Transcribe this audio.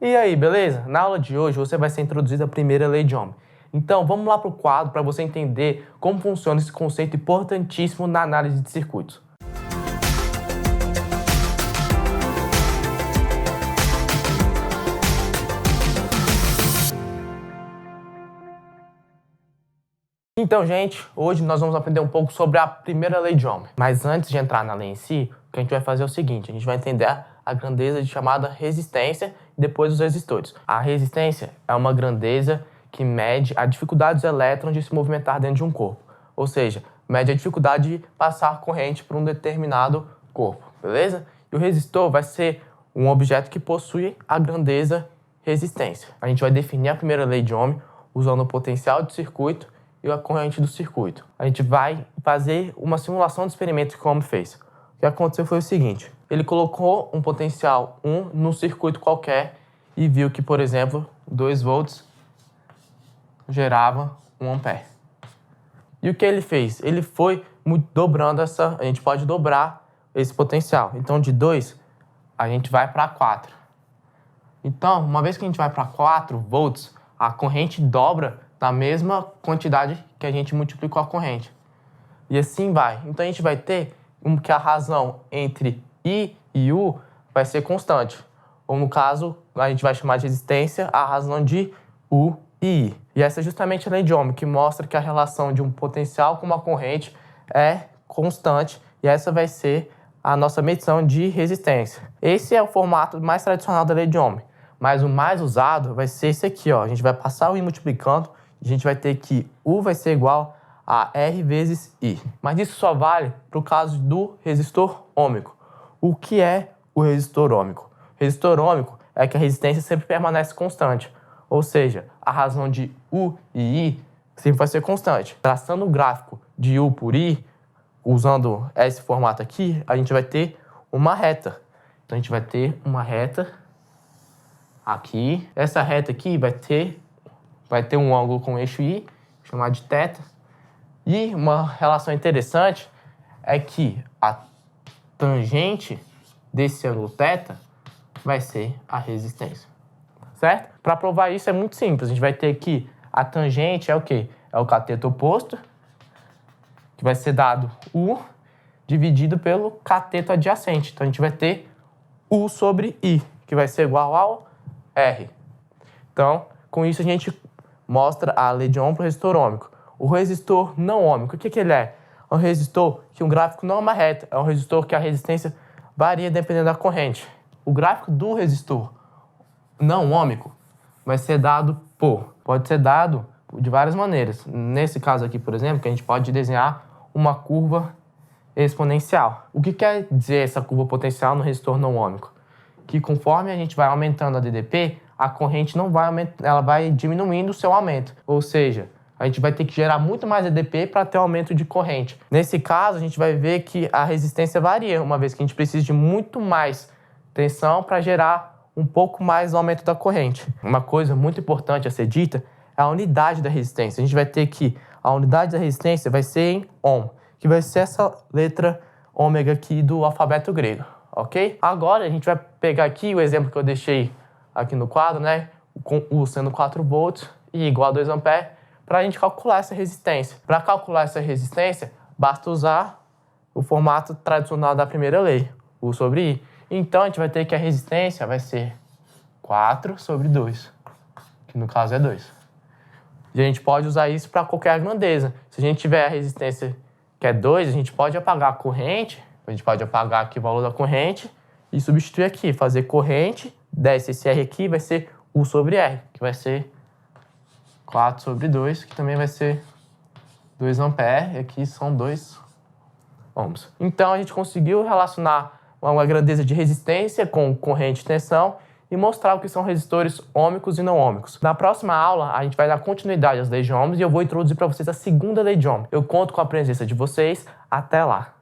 E aí, beleza? Na aula de hoje você vai ser introduzido à primeira lei de Ohm. Então vamos lá para o quadro para você entender como funciona esse conceito importantíssimo na análise de circuitos. Então, gente, hoje nós vamos aprender um pouco sobre a primeira lei de Ohm. Mas antes de entrar na lei em si, o que a gente vai fazer é o seguinte: a gente vai entender a grandeza de chamada resistência e depois os resistores. A resistência é uma grandeza que mede a dificuldade dos elétrons de se movimentar dentro de um corpo. Ou seja, mede a dificuldade de passar corrente por um determinado corpo, beleza? E o resistor vai ser um objeto que possui a grandeza resistência. A gente vai definir a primeira lei de Ohm usando o potencial de circuito e a corrente do circuito. A gente vai fazer uma simulação do experimento que o Ohm fez. O que aconteceu foi o seguinte: ele colocou um potencial 1 num circuito qualquer e viu que, por exemplo, 2 volts gerava 1 ampere. E o que ele fez? Ele foi dobrando essa... A gente pode dobrar esse potencial. Então, de 2, a gente vai para 4. Então, uma vez que a gente vai para 4 volts, a corrente dobra na mesma quantidade que a gente multiplicou a corrente. E assim vai. Então, a gente vai ter que a razão entre I e U vai ser constante. Ou, no caso, a gente vai chamar de resistência a razão de U e I. E essa é justamente a lei de Ohm, que mostra que a relação de um potencial com uma corrente é constante. E essa vai ser a nossa medição de resistência. Esse é o formato mais tradicional da lei de Ohm. Mas o mais usado vai ser esse aqui, ó. A gente vai passar o I multiplicando. A gente vai ter que U vai ser igual a R vezes I. Mas isso só vale para o caso do resistor ôhmico. O que é o resistor ôhmico? O resistor ôhmico é que a resistência sempre permanece constante. Ou seja, a razão de U e I sempre vai ser constante. Traçando o gráfico de U por I, usando esse formato aqui, a gente vai ter uma reta. Então a gente vai ter uma reta aqui. Essa reta aqui vai ter um ângulo com o eixo I, chamado de θ. E uma relação interessante é que a tangente desse ângulo θ vai ser a resistência, certo? Para provar isso é muito simples. A gente vai ter que a tangente é o quê? É o cateto oposto, que vai ser dado U dividido pelo cateto adjacente. Então a gente vai ter U sobre I, que vai ser igual ao R. Então, com isso a gente mostra a lei de Ohm para o resistor ôhmico. O resistor não ôhmico, o que ele é? É um resistor que um gráfico não é uma reta, é um resistor que a resistência varia dependendo da corrente. O gráfico do resistor não ôhmico vai ser dado pode ser dado de várias maneiras. Nesse caso aqui, por exemplo, que a gente pode desenhar uma curva exponencial. O que quer dizer essa curva potencial no resistor não ôhmico? Que conforme a gente vai aumentando a DDP, a corrente não vai aumentar, ela vai diminuindo o seu aumento. Ou seja, a gente vai ter que gerar muito mais EDP para ter aumento de corrente. Nesse caso, a gente vai ver que a resistência varia, uma vez que a gente precisa de muito mais tensão para gerar um pouco mais do aumento da corrente. Uma coisa muito importante a ser dita é a unidade da resistência. A gente vai ter que a unidade da resistência vai ser em Ohm, que vai ser essa letra ômega aqui do alfabeto grego, ok? Agora a gente vai pegar aqui o exemplo que eu deixei aqui no quadro, né? Com U sendo 4 volts e igual a 2 amperes, para a gente calcular essa resistência. Para calcular essa resistência, basta usar o formato tradicional da primeira lei, U sobre I. Então, a gente vai ter que a resistência vai ser 4 sobre 2, que no caso é 2. E a gente pode usar isso para qualquer grandeza. Se a gente tiver a resistência que é 2, a gente pode apagar a corrente, a gente pode apagar aqui o valor da corrente e substituir aqui, fazer corrente, desce esse R aqui, vai ser U sobre R, que vai ser 4 sobre 2, que também vai ser 2 amperes, e aqui são 2 ohms. Então, a gente conseguiu relacionar uma grandeza de resistência com corrente e tensão e mostrar o que são resistores ôhmicos e não ôhmicos. Na próxima aula, a gente vai dar continuidade às leis de Ohm e eu vou introduzir para vocês a segunda lei de Ohm. Eu conto com a presença de vocês. Até lá!